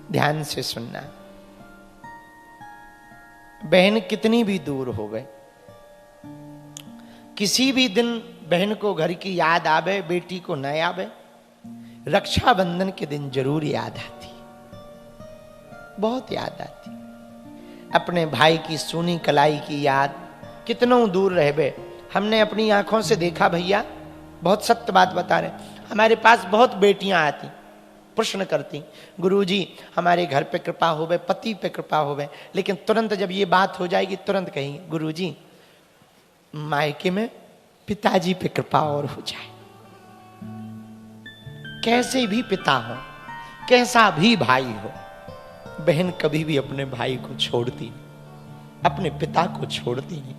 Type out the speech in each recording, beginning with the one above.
ध्यान से सुनना। बहन कितनी भी दूर हो गए, किसी भी दिन बहन को घर की याद आवे, बेटी को न आवे, रक्षाबंधन के दिन जरूर याद आती, बहुत याद आती। अपने भाई की सूनी कलाई की याद, कितनों दूर रह बे, हमने अपनी आंखों से देखा भैया, बहुत सत्य बात बता रहे। हमारे पास बहुत बेटियां आती, प्रश्न करती, गुरुजी हमारे घर पे कृपा होवे, पति पे कृपा होवे, लेकिन तुरंत जब ये बात हो जाएगी तुरंत कहेंगे गुरुजी मायके में पिताजी पे कृपा और हो जाए। कैसे भी पिता हो, कैसा भी भाई हो, बहन कभी भी अपने भाई को छोड़ती नहीं, अपने पिता को छोड़ती नहीं।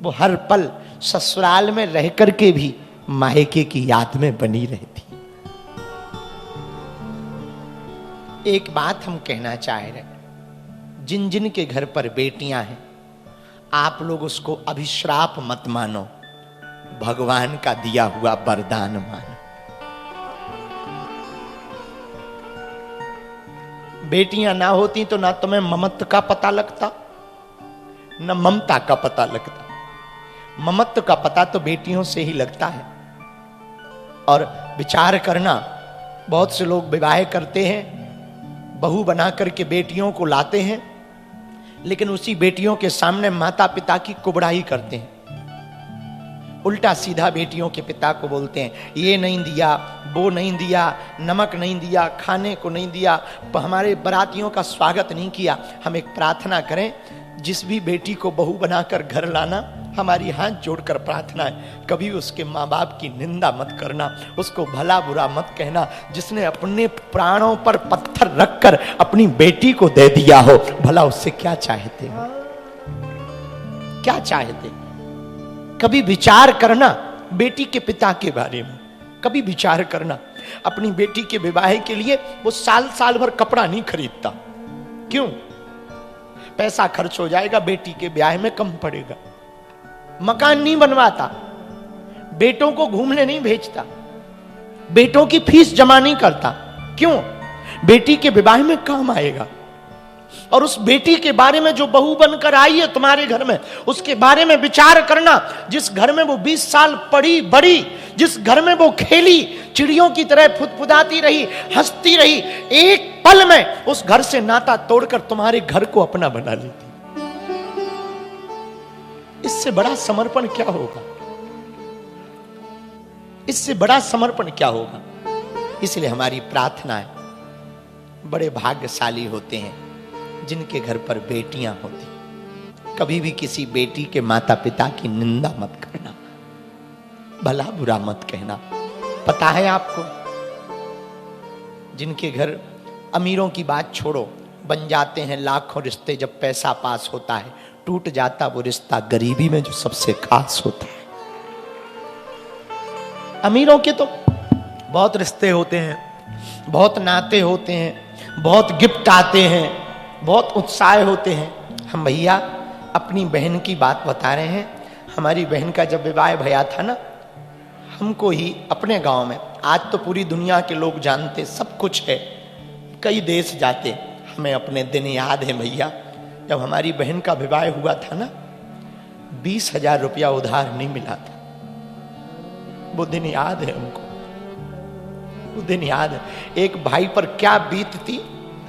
वो हर पल ससुराल में रह करके भी मायके की याद में बनी रहती। एक बात हम कहना चाह रहे, जिन जिन के घर पर बेटियां हैं, आप लोग उसको अभिश्राप मत मानो, भगवान का दिया हुआ वरदान मानो। बेटियां ना होती तो ना तुम्हें ममत्व का पता लगता, न ममता का पता लगता। ममत्व का पता तो बेटियों से ही लगता है। और विचार करना, बहुत से लोग विवाह करते हैं, बहू बना करके बेटियों को लाते हैं, लेकिन उसी बेटियों के सामने माता पिता की कुबड़ाई करते हैं। उल्टा सीधा बेटियों के पिता को बोलते हैं, ये नहीं दिया, वो नहीं दिया, नमक नहीं दिया, खाने को नहीं दिया, हमारे बारातियों का स्वागत नहीं किया। हम एक प्रार्थना करें, जिस भी बेटी को बहू बनाकर घर लाना, हमारी हाथ जोड़कर प्रार्थना है, कभी उसके माँ बाप की निंदा मत करना, उसको भला बुरा मत कहना। जिसने अपने प्राणों पर पत्थर रखकर अपनी बेटी को दे दिया हो, भला उससे क्या चाहते हो, क्या चाहते? कभी विचार करना बेटी के पिता के बारे में, कभी विचार करना। अपनी बेटी के विवाह के लिए वो साल साल भर कपड़ा नहीं खरीदता, क्यों? पैसा खर्च हो जाएगा, बेटी के ब्याह में कम पड़ेगा। मकान नहीं बनवाता, बेटों को घूमने नहीं भेजता, बेटों की फीस जमा नहीं करता, क्यों? बेटी के विवाह में काम आएगा। और उस बेटी के बारे में जो बहू बनकर आई है तुम्हारे घर में, उसके बारे में विचार करना। जिस घर में वो 20 साल पड़ी बड़ी, जिस घर में वो खेली, चिड़ियों की तरह फुदफुदाती रही, हंसती रही, एक पल में उस घर से नाता तोड़कर तुम्हारे घर को अपना बना लेती। इससे बड़ा समर्पण क्या होगा? इससे बड़ा समर्पण क्या होगा? इसलिए हमारी प्रार्थना है, बड़े भाग्यशाली होते हैं जिनके घर पर बेटियां होती। कभी भी किसी बेटी के माता पिता की निंदा मत करना, भला बुरा मत कहना। पता है आपको, जिनके घर अमीरों की बात छोड़ो, बन जाते हैं लाखों रिश्ते, जब पैसा पास होता है टूट जाता वो रिश्ता गरीबी में जो सबसे खास होता है। अमीरों के तो बहुत रिश्ते होते हैं, बहुत नाते होते हैं, बहुत गिफ्ट आते हैं, बहुत उत्साह होते हैं। हम भैया अपनी बहन की बात बता रहे हैं। हमारी बहन का जब विवाह भया था ना, हमको ही अपने गांव में, आज तो पूरी दुनिया के लोग जानते, सब कुछ है, कई देश जाते, हमें अपने दिन याद है भैया। जब हमारी बहन का विवाह हुआ था ना, 20,000 रुपया उधार नहीं मिला था। वो दिन याद है हमको, वो दिन याद है। एक भाई पर क्या बीतती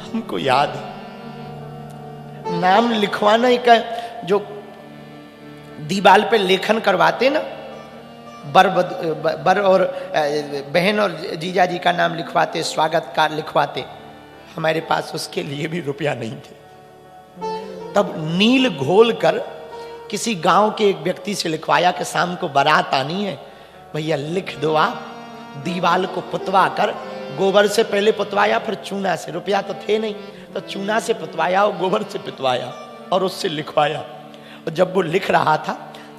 हमको याद है। नाम लिखवाना का जो दीवाल पे लेखन करवाते ना, बर और बहन और जीजा जी का नाम लिखवाते, स्वागत कार्ड लिखवाते, हमारे पास उसके लिए भी रुपया नहीं थे। तब नील घोल कर किसी गांव के एक व्यक्ति से लिखवाया कि शाम को बारात आनी है, भैया लिख दो आप। दीवाल को पुतवा कर, गोबर से पहले पुतवाया, फिर चूना से, रुपया तो थे नहीं तो चूना से पुतवाया और गोबर से पुतवाया और उससे लिखवाया। और जब वो लिख रहा था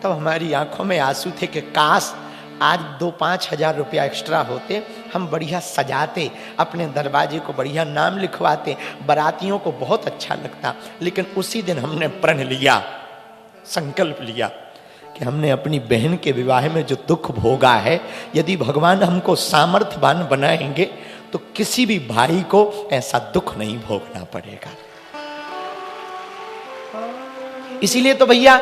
तब हमारी आंखों में आंसू थे कि काश आज 2-5 हजार रुपया एक्स्ट्रा होते, हम बढ़िया सजाते, अपने दरवाजे को बढ़िया नाम लिखवाते, बारातियों को बहुत अच्छा लगता। लेकिन उसी दिन हमने प्रण लिया, संकल्प लिया कि हमने अपनी बहन के विवाह में जो दुख भोगा है, यदि भगवान हमको सामर्थ्यवान बनाएंगे तो किसी भी भाई को ऐसा दुख नहीं भोगना पड़ेगा। इसीलिए तो भैया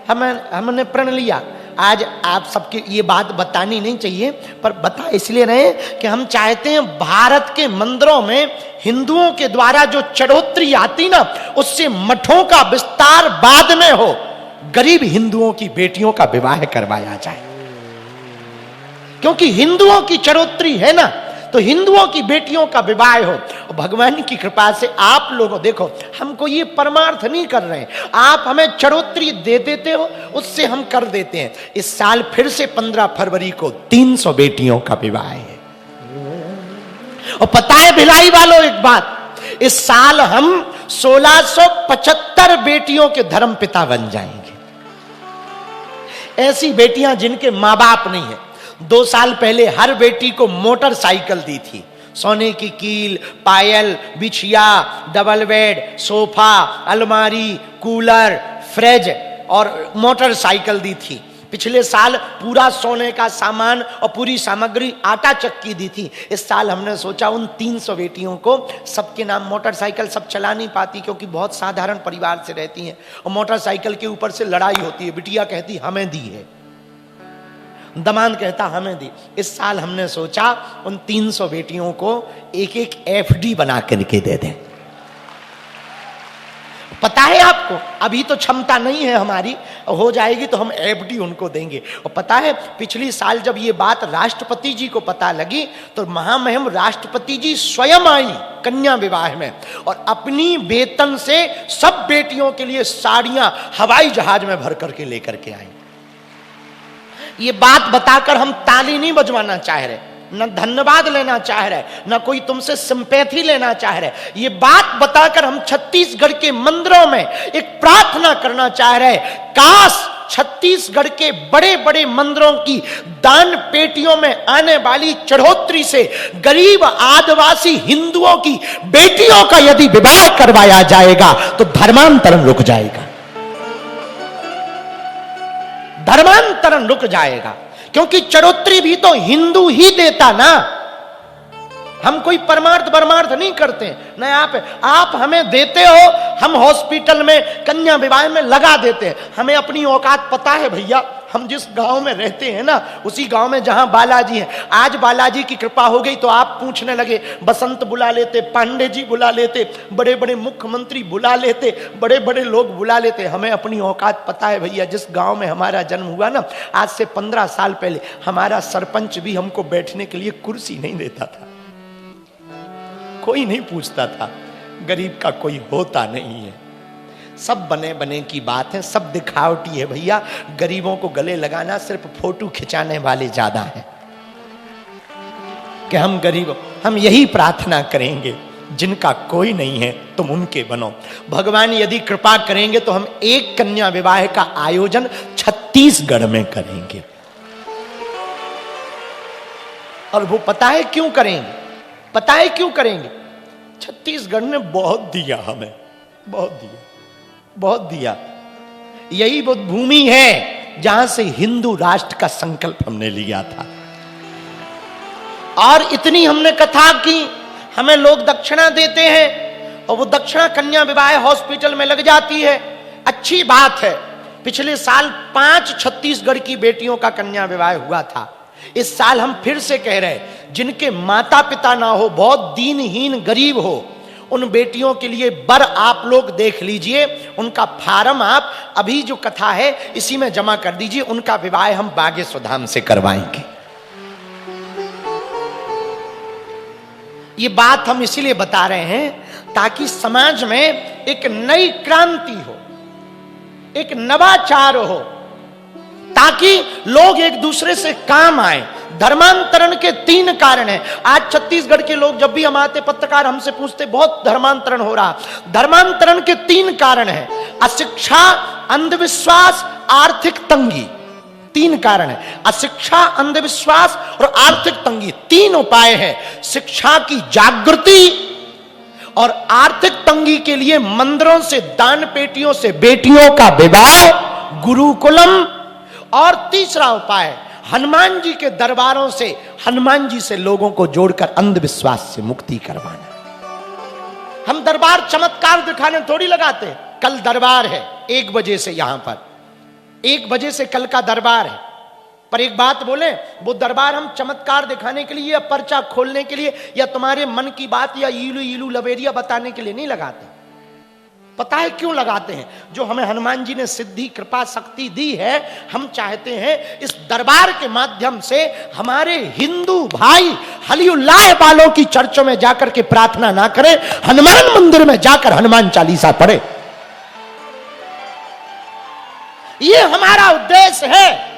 हमने प्रण लिया। आज आप सबके ये बात बतानी नहीं चाहिए, पर बता इसलिए रहे कि हम चाहते हैं भारत के मंदिरों में हिंदुओं के द्वारा जो चढ़ोतरी आती ना, उससे मठों का विस्तार बाद में हो, गरीब हिंदुओं की बेटियों का विवाह करवाया जाए। क्योंकि हिंदुओं की चढ़ोतरी है ना, तो हिंदुओं की बेटियों का विवाह हो। भगवान की कृपा से आप लोगों, देखो हमको ये परमार्थ नहीं कर रहे हैं, आप हमें चढ़ोतरी दे देते हो, उससे हम कर देते हैं। इस साल फिर से 15 फरवरी को 300 बेटियों का विवाह है। और पता है भिलाई वालों एक बात, इस साल हम 1675 बेटियों के धर्म पिता बन जाएंगे। ऐसी बेटियां जिनके मां बाप नहीं है। 2 साल पहले हर बेटी को मोटरसाइकिल दी थी, सोने की कील, पायल, बिछिया, डबल बेड, सोफा, अलमारी, कूलर, फ्रिज और मोटरसाइकिल दी थी। पिछले साल पूरा सोने का सामान और पूरी सामग्री आटा चक्की दी थी। इस साल हमने सोचा उन 300 बेटियों को सबके नाम, मोटरसाइकिल सब चला नहीं पाती क्योंकि बहुत साधारण परिवार से रहती हैं, और मोटरसाइकिल के ऊपर से लड़ाई होती है। बिटिया कहती हमें दी है, दमाद कहता हमें दी। इस साल हमने सोचा उन 300 बेटियों को एक एक एफडी बना करके दे दें। पता है आपको, अभी तो क्षमता नहीं है हमारी, हो जाएगी तो हम एफडी उनको देंगे। और पता है पिछली साल जब ये बात राष्ट्रपति जी को पता लगी, तो महामहिम राष्ट्रपति जी स्वयं आई कन्या विवाह में, और अपनी वेतन से सब बेटियों के लिए साड़ियां हवाई जहाज में भर करके लेकर के आई। ये बात बताकर हम ताली नहीं बजवाना चाह रहे, न धन्यवाद लेना चाह रहे, न कोई तुमसे सिंपैथी लेना चाह रहे। ये बात बताकर हम छत्तीसगढ़ के मंदिरों में एक प्रार्थना करना चाह रहे, काश छत्तीसगढ़ के बड़े बड़े मंदिरों की दान पेटियों में आने वाली चढ़ोतरी से गरीब आदिवासी हिंदुओं की बेटियों का यदि विवाह करवाया जाएगा तो धर्मांतरण रुक जाएगा, धर्मांतरण रुक जाएगा। क्योंकि चढ़ोतरी भी तो हिंदू ही देता ना, हम कोई परमार्थ परमार्थ नहीं करते ना। आप हमें देते हो, हम हॉस्पिटल में कन्या विवाह में लगा देते हैं। हमें अपनी औकात पता है भैया। हम जिस गांव में रहते हैं ना, उसी गांव में जहां बालाजी है, आज बालाजी की कृपा हो गई तो आप पूछने लगे, बसंत बुला लेते, पांडे जी बुला लेते, बड़े बड़े मुख्यमंत्री बुला लेते, बड़े बड़े लोग बुला लेते। हमें अपनी औकात पता है भैया। जिस गांव में हमारा जन्म हुआ ना, आज से 15 साल पहले हमारा सरपंच भी हमको बैठने के लिए कुर्सी नहीं देता था, कोई नहीं पूछता था, गरीब का कोई होता नहीं है। सब बने बने की बात है, सब दिखावटी है भैया। गरीबों को गले लगाना सिर्फ फोटो खिंचाने वाले ज्यादा हैं कि हम गरीब। हम यही प्रार्थना करेंगे, जिनका कोई नहीं है तुम उनके बनो। भगवान यदि कृपा करेंगे तो हम एक कन्या विवाह का आयोजन छत्तीसगढ़ में करेंगे। और वो पता है क्यों करेंगे? पता है क्यों करेंगे? छत्तीसगढ़ ने बहुत दिया, हमें बहुत दिया, बहुत दिया। यही वो भूमि है जहां से हिंदू राष्ट्र का संकल्प हमने लिया था। और इतनी हमने कथा की, हमें लोग दक्षिणा देते हैं और वो दक्षिणा कन्या विवाह हॉस्पिटल में लग जाती है। अच्छी बात है। पिछले साल 5 छत्तीसगढ़ की बेटियों का कन्या विवाह हुआ था। इस साल हम फिर से कह रहे हैं, जिनके माता पिता ना हो, बहुत दीनहीन गरीब हो, उन बेटियों के लिए बर आप लोग देख लीजिए। उनका फार्म आप अभी जो कथा है इसी में जमा कर दीजिए। उनका विवाह हम बागेश्वर धाम से करवाएंगे। ये बात हम इसीलिए बता रहे हैं ताकि समाज में एक नई क्रांति हो, एक नवाचार हो, ताकि लोग एक दूसरे से काम आए। धर्मांतरण के 3 कारण हैं। आज छत्तीसगढ़ के लोग जब भी हम आते, पत्रकार हमसे पूछते बहुत धर्मांतरण हो रहा। धर्मांतरण के 3 कारण हैं: अशिक्षा, अंधविश्वास, आर्थिक तंगी। 3 कारण है, अशिक्षा, अंधविश्वास और आर्थिक तंगी। 3 उपाय है: शिक्षा की जागृति और आर्थिक तंगी के लिए मंदिरों से, दान पेटियों से बेटियों का विवाह, गुरुकुलम, और तीसरा उपाय हनुमान जी के दरबारों से, हनुमान जी से लोगों को जोड़कर अंधविश्वास से मुक्ति करवाना। हम दरबार चमत्कार दिखाने थोड़ी लगाते हैं। कल दरबार है 1 बजे से, यहां पर 1 बजे से कल का दरबार है। पर एक बात बोले, वो दरबार हम चमत्कार दिखाने के लिए या पर्चा खोलने के लिए या तुम्हारे मन की बात या ईलू ईलू लवेरिया बताने के लिए नहीं लगाते। पता है क्यों लगाते हैं? जो हमें हनुमान जी ने सिद्धि कृपा शक्ति दी है, हम चाहते हैं इस दरबार के माध्यम से हमारे हिंदू भाई हलिउल्लाह वालों की चर्चों में जाकर के प्रार्थना ना करें, हनुमान मंदिर में जाकर हनुमान चालीसा पढ़े। ये हमारा उद्देश्य है।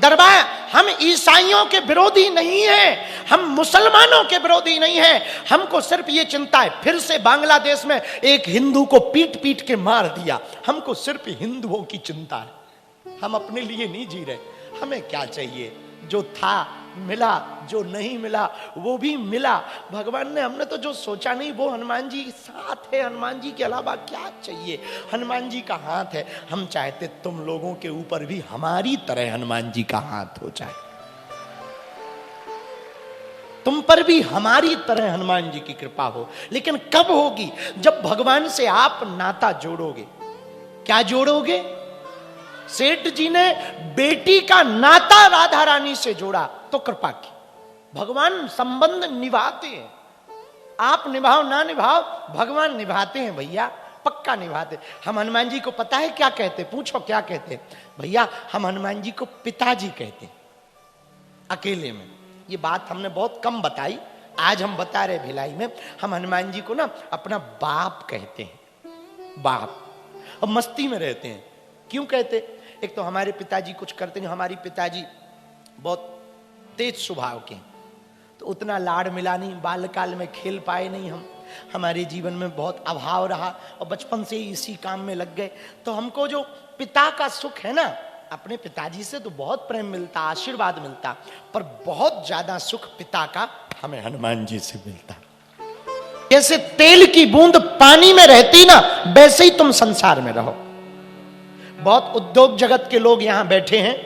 दरबार, हम ईसाइयों के विरोधी नहीं हैं, हम मुसलमानों के विरोधी नहीं हैं। हमको सिर्फ ये चिंता है, फिर से बांग्लादेश में एक हिंदू को पीट पीट के मार दिया। हमको सिर्फ हिंदुओं की चिंता है, हम अपने लिए नहीं जी रहे। हमें क्या चाहिए? जो था मिला, जो नहीं मिला वो भी मिला। भगवान ने, हमने तो जो सोचा नहीं वो हनुमान जी साथ है। हनुमान जी के अलावा क्या चाहिए? हनुमान जी का हाथ है। हम चाहते तुम लोगों के ऊपर भी हमारी तरह हनुमान जी का हाथ हो जाए, तुम पर भी हमारी तरह हनुमान जी की कृपा हो। लेकिन कब होगी? जब भगवान से आप नाता जोड़ोगे। क्या जोड़ोगे? सेठ जी ने बेटी का नाता राधा रानी से जोड़ा तो कृपा की। भगवान संबंध निभाते हैं। आप निभाओ ना निभाओ, भगवान निभाते हैं भैया, पक्का निभाते। हम हनुमान जी को पता है क्या कहते? पूछो क्या कहते? भैया हम हनुमान जी को पिताजी कहते हैं अकेले में। ये बात हमने बहुत कम बताई, आज हम बता रहे भिलाई में। हम हनुमान जी को ना अपना बाप कहते हैं, बाप। और मस्ती में रहते हैं। क्यों कहते? एक तो हमारे पिताजी कुछ करते नहीं, हमारी पिताजी बहुत तेज स्वभाव के, तो उतना लाड़ मिला नहीं, बाल्यकाल में खेल पाए नहीं हम, हमारे जीवन में बहुत अभाव रहा और बचपन से ही इसी काम में लग गए। तो हमको जो पिता का सुख है ना, अपने पिताजी से तो बहुत प्रेम मिलता, आशीर्वाद मिलता, पर बहुत ज्यादा सुख पिता का हमें हनुमान जी से मिलता। जैसे तेल की बूंद पानी में रहती ना, वैसे ही तुम संसार में रहो। बहुत उद्योग जगत के लोग यहां बैठे हैं,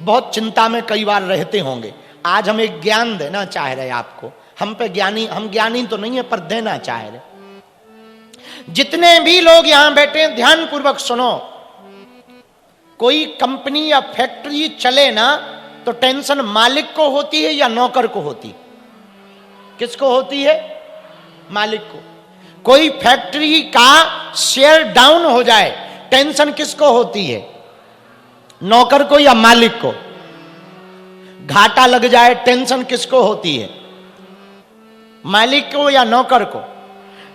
बहुत चिंता में कई बार रहते होंगे। आज हम एक ज्ञान देना चाह रहे आपको। हम पे ज्ञानी, हम ज्ञानी तो नहीं है पर देना चाह रहे। जितने भी लोग यहां बैठे हैं ध्यान पूर्वक सुनो। कोई कंपनी या फैक्ट्री चले ना तो टेंशन मालिक को होती है या नौकर को होती? किसको होती है? मालिक को। कोई फैक्ट्री का शेयर डाउन हो जाए, टेंशन किसको होती है? नौकर को या मालिक को? घाटा लग जाए, टेंशन किसको होती है? मालिक को या नौकर को?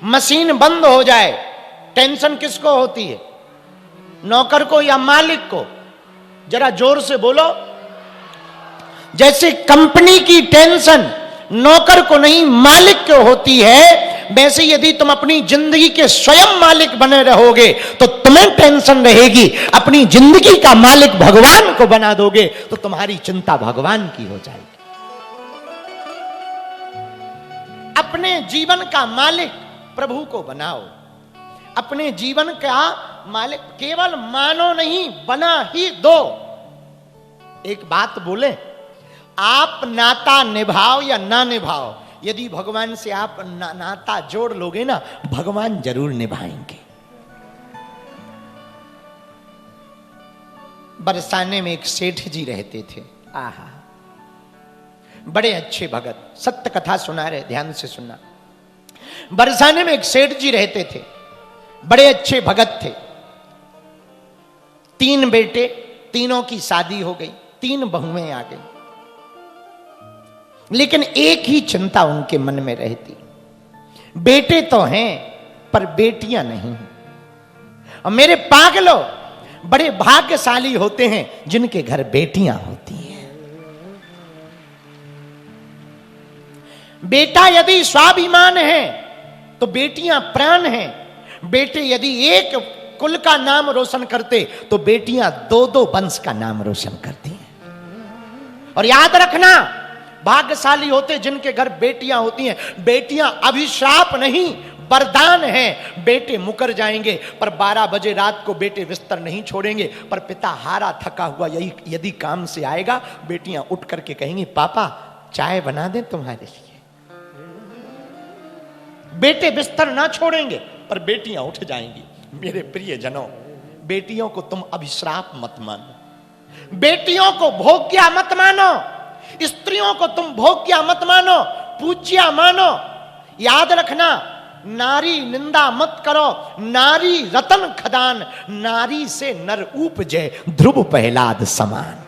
मशीन बंद हो जाए, टेंशन किसको होती है? नौकर को या मालिक को? जरा जोर से बोलो। जैसे कंपनी की टेंशन नौकर को नहीं मालिक को होती है, वैसे यदि तुम अपनी जिंदगी के स्वयं मालिक बने रहोगे तो तुम्हें टेंशन रहेगी। अपनी जिंदगी का मालिक भगवान को बना दोगे तो तुम्हारी चिंता भगवान की हो जाएगी। अपने जीवन का मालिक प्रभु को बनाओ। अपने जीवन का मालिक केवल मानो नहीं, बना ही दो। एक बात बोले, आप नाता निभाओ या ना निभाओ, यदि भगवान से आप नाता जोड़ लोगे ना, भगवान जरूर निभाएंगे। बरसाने में एक सेठ जी रहते थे। आहा, बड़े अच्छे भगत, सत्य कथा सुना रहे, ध्यान से सुनना। बरसाने में एक सेठ जी रहते थे, बड़े अच्छे भगत थे। 3 बेटे, तीनों की शादी हो गई, 3 बहुएं आ गई। लेकिन एक ही चिंता उनके मन में रहती, बेटे तो हैं पर बेटियां नहीं हैं। और मेरे पागलों, बड़े भाग्यशाली होते हैं जिनके घर बेटियां होती हैं। बेटा यदि स्वाभिमान है तो बेटियां प्राण हैं। बेटे यदि एक कुल का नाम रोशन करते तो बेटियां 2-2 वंश का नाम रोशन करती हैं। और याद रखना, भाग्यशाली होते जिनके घर बेटियां होती हैं। बेटियां अभिशाप नहीं, वरदान है। बेटे मुकर जाएंगे पर 12 बजे रात को बेटे बिस्तर नहीं छोड़ेंगे, पर पिता हारा थका हुआ यदि काम से आएगा, बेटियां उठ करके कहेंगी पापा चाय बना दें तुम्हारे लिए। बेटे बिस्तर ना छोड़ेंगे पर बेटियां उठ जाएंगी। मेरे प्रिय जनों, बेटियों को तुम अभिश्राप मत मानो, बेटियों को भोग्या मत मानो, स्त्रियों को तुम भोग्या मत मानो, पूज्या मानो। याद रखना, नारी निंदा मत करो, नारी रतन खदान, नारी से नर उपजे ध्रुव प्रहलाद समान।